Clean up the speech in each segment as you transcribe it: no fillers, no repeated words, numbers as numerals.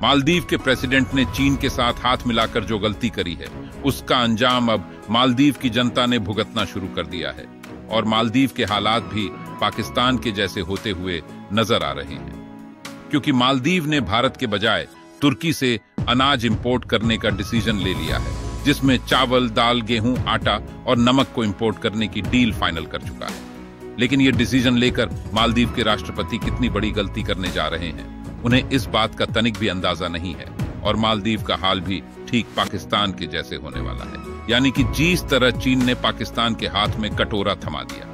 मालदीव के प्रेसिडेंट ने चीन के साथ हाथ मिलाकर जो गलती करी है, उसका अंजाम अब मालदीव की जनता ने भुगतना शुरू कर दिया है और मालदीव के हालात भी पाकिस्तान के जैसे होते हुए नजर आ रहे हैं, क्योंकि मालदीव ने भारत के बजाय तुर्की से अनाज इंपोर्ट करने का डिसीजन ले लिया है, जिसमें चावल, दाल, गेहूं, आटा और नमक को इंपोर्ट करने की डील फाइनल कर चुका है। लेकिन यह डिसीजन लेकर मालदीव के राष्ट्रपति कितनी बड़ी गलती करने जा रहे हैं, उन्हें इस बात का तनिक भी अंदाजा नहीं है और मालदीव का हाल भी ठीक पाकिस्तान के जैसे होने वाला है। यानी कि जिस तरह चीन ने पाकिस्तान के हाथ में कटोरा थमा दिया,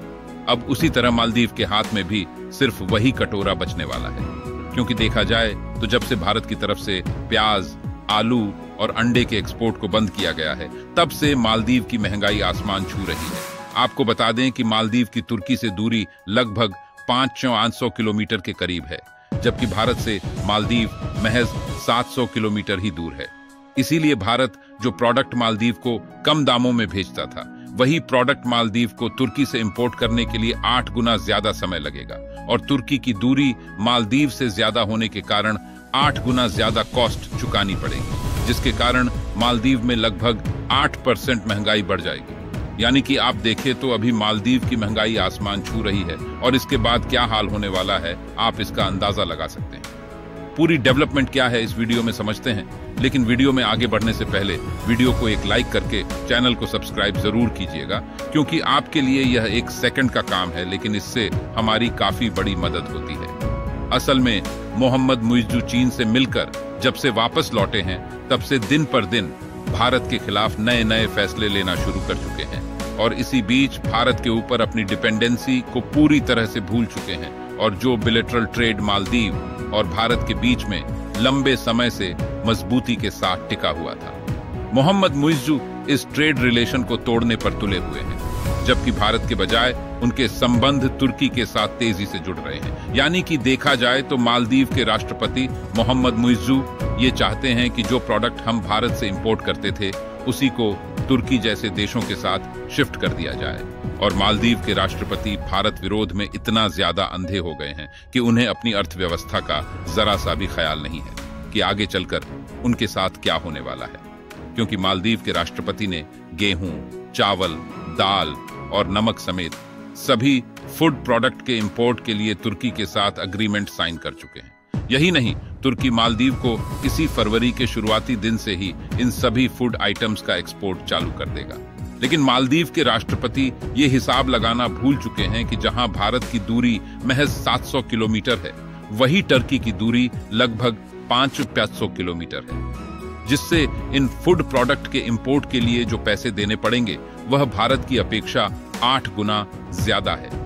अब उसी तरह मालदीव के हाथ में भी सिर्फ वही कटोरा बचने वाला है। क्योंकि देखा जाए तो जब से भारत की तरफ से प्याज, आलू और अंडे के एक्सपोर्ट को बंद किया गया है, तब से मालदीव की महंगाई आसमान छू रही है। आपको बता दें कि मालदीव की तुर्की से दूरी लगभग 500 किलोमीटर के करीब है, जबकि भारत से मालदीव महज 700 किलोमीटर ही दूर है। इसीलिए भारत जो प्रोडक्ट मालदीव को कम दामों में भेजता था, वही प्रोडक्ट मालदीव को तुर्की से इंपोर्ट करने के लिए 8 गुना ज्यादा समय लगेगा और तुर्की की दूरी मालदीव से ज्यादा होने के कारण 8 गुना ज्यादा कॉस्ट चुकानी पड़ेगी, जिसके कारण मालदीव में लगभग 8% महंगाई बढ़ जाएगी। यानी कि आप देखें तो अभी मालदीव की महंगाई आसमान छू रही है और इसके बाद क्या हाल होने वाला है, आप इसका अंदाजा लगा सकते हैं। पूरी डेवलपमेंट क्या है इस वीडियो में समझते हैं, लेकिन वीडियो में आगे बढ़ने से पहले वीडियो को एक लाइक करके चैनल को सब्सक्राइब जरूर कीजिएगा, क्योंकि आपके लिए यह 1 सेकंड का काम है, लेकिन इससे हमारी काफी बड़ी मदद होती है। असल में मोहम्मद मुइज्जू चीन से मिलकर जब से वापस लौटे हैं, तब से दिन पर दिन भारत के खिलाफ नए नए फैसले लेना शुरू कर चुके हैं और इसी बीच भारत के ऊपर अपनी डिपेंडेंसी को पूरी तरह से भूल चुके हैं और जो बिलेटरल ट्रेड मालदीव और भारत के बीच में लंबे समय से मजबूती के साथ टिका हुआ था, मोहम्मद मुइज्जू इस ट्रेड रिलेशन को तोड़ने पर तुले हुए हैं, जबकि भारत के बजाय उनके संबंध तुर्की के साथ तेजी से जुड़ रहे हैं। यानी कि देखा जाए तो मालदीव के राष्ट्रपति मोहम्मद मुइज्जू ये चाहते हैं कि जो प्रोडक्ट हम भारत से इंपोर्ट करते थे, उसी को तुर्की जैसे देशों के साथ शिफ्ट कर दिया जाए। और मालदीव के राष्ट्रपति भारत विरोध में इतना ज्यादा अंधे हो गए हैं कि उन्हें अपनी अर्थव्यवस्था का जरा सा भी ख्याल नहीं है कि आगे चलकर उनके साथ क्या होने वाला है, क्योंकि मालदीव के राष्ट्रपति ने गेहूं, चावल, दाल और नमक समेत सभी फूड प्रोडक्ट के इंपोर्ट के लिए तुर्की के साथ अग्रीमेंट साइन कर चुके हैं। यही नहीं, तुर्की मालदीव को इसी फरवरी के शुरुआती दिन से ही इन सभी फूड आइटम्स का एक्सपोर्ट चालू कर देगा। लेकिन मालदीव के राष्ट्रपति ये हिसाब लगाना भूल चुके हैं कि जहां भारत की दूरी महज 700 किलोमीटर है, वही टर्की की दूरी लगभग 500 किलोमीटर है, जिससे इन फूड प्रोडक्ट के इंपोर्ट के लिए जो पैसे देने पड़ेंगे, वह भारत की अपेक्षा 8 गुना ज्यादा है।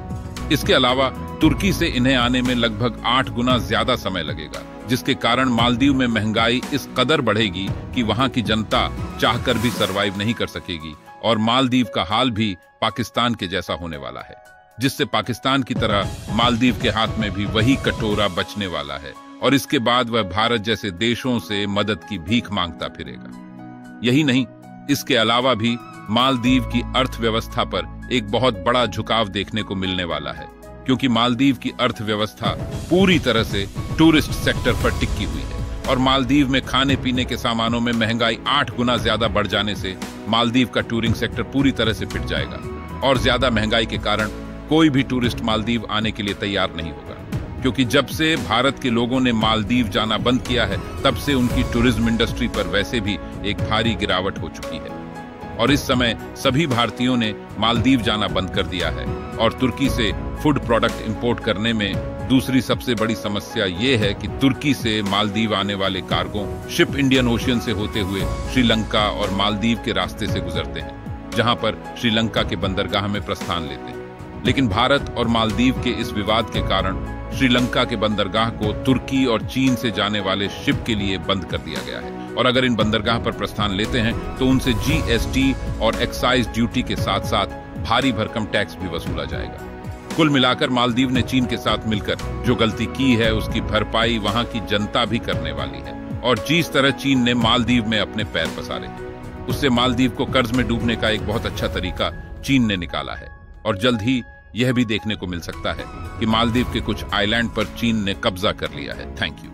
इसके अलावा तुर्की से इन्हें आने में लगभग 8 गुना ज्यादा समय लगेगा, जिसके कारण मालदीव में महंगाई इस कदर बढ़ेगी कि वहां की जनता चाहकर भी सरवाइव नहीं कर सकेगी और मालदीव का हाल भी पाकिस्तान के जैसा होने वाला है, जिससे पाकिस्तान की तरह मालदीव के हाथ में भी वही कटोरा बचने वाला है और इसके बाद वह भारत जैसे देशों से मदद की भीख मांगता फिरेगा। यही नहीं, इसके अलावा भी मालदीव की अर्थव्यवस्था पर एक बहुत बड़ा झुकाव देखने को मिलने वाला है, क्योंकि मालदीव की अर्थव्यवस्था पूरी तरह से टूरिस्ट सेक्टर पर टिकी हुई है और मालदीव में खाने पीने के सामानों में महंगाई 8 गुना ज्यादा बढ़ जाने से मालदीव का टूरिंग सेक्टर पूरी तरह से पिट जाएगा और ज्यादा महंगाई के कारण कोई भी टूरिस्ट मालदीव आने के लिए तैयार नहीं होगा, क्योंकि जब से भारत के लोगों ने मालदीव जाना बंद किया है, तब से उनकी टूरिज्म इंडस्ट्री पर वैसे भी एक भारी गिरावट हो चुकी है और इस समय सभी भारतीयों ने मालदीव जाना बंद कर दिया है। और तुर्की से फूड प्रोडक्ट इंपोर्ट करने में दूसरी सबसे बड़ी समस्या ये है कि तुर्की से मालदीव आने वाले कार्गो शिप इंडियन ओशियन से होते हुए श्रीलंका और मालदीव के रास्ते से गुजरते हैं, जहां पर श्रीलंका के बंदरगाह में प्रस्थान लेते हैं। लेकिन भारत और मालदीव के इस विवाद के कारण श्रीलंका के बंदरगाह को तुर्की और चीन से जाने वाले शिप के लिए बंद कर दिया गया है और अगर इन बंदरगाह पर प्रस्थान लेते हैं तो उनसे GST और एक्साइज ड्यूटी के साथ साथ भारी भरकम टैक्स भी वसूला जाएगा। कुल मिलाकर मालदीव ने चीन के साथ मिलकर जो गलती की है, उसकी भरपाई वहां की जनता भी करने वाली है और जिस तरह चीन ने मालदीव में अपने पैर पसारे हैं, उससे मालदीव को कर्ज में डूबने का एक बहुत अच्छा तरीका चीन ने निकाला है और जल्द ही यह भी देखने को मिल सकता है कि मालदीव के कुछ आइलैंड पर चीन ने कब्जा कर लिया है। Thank you.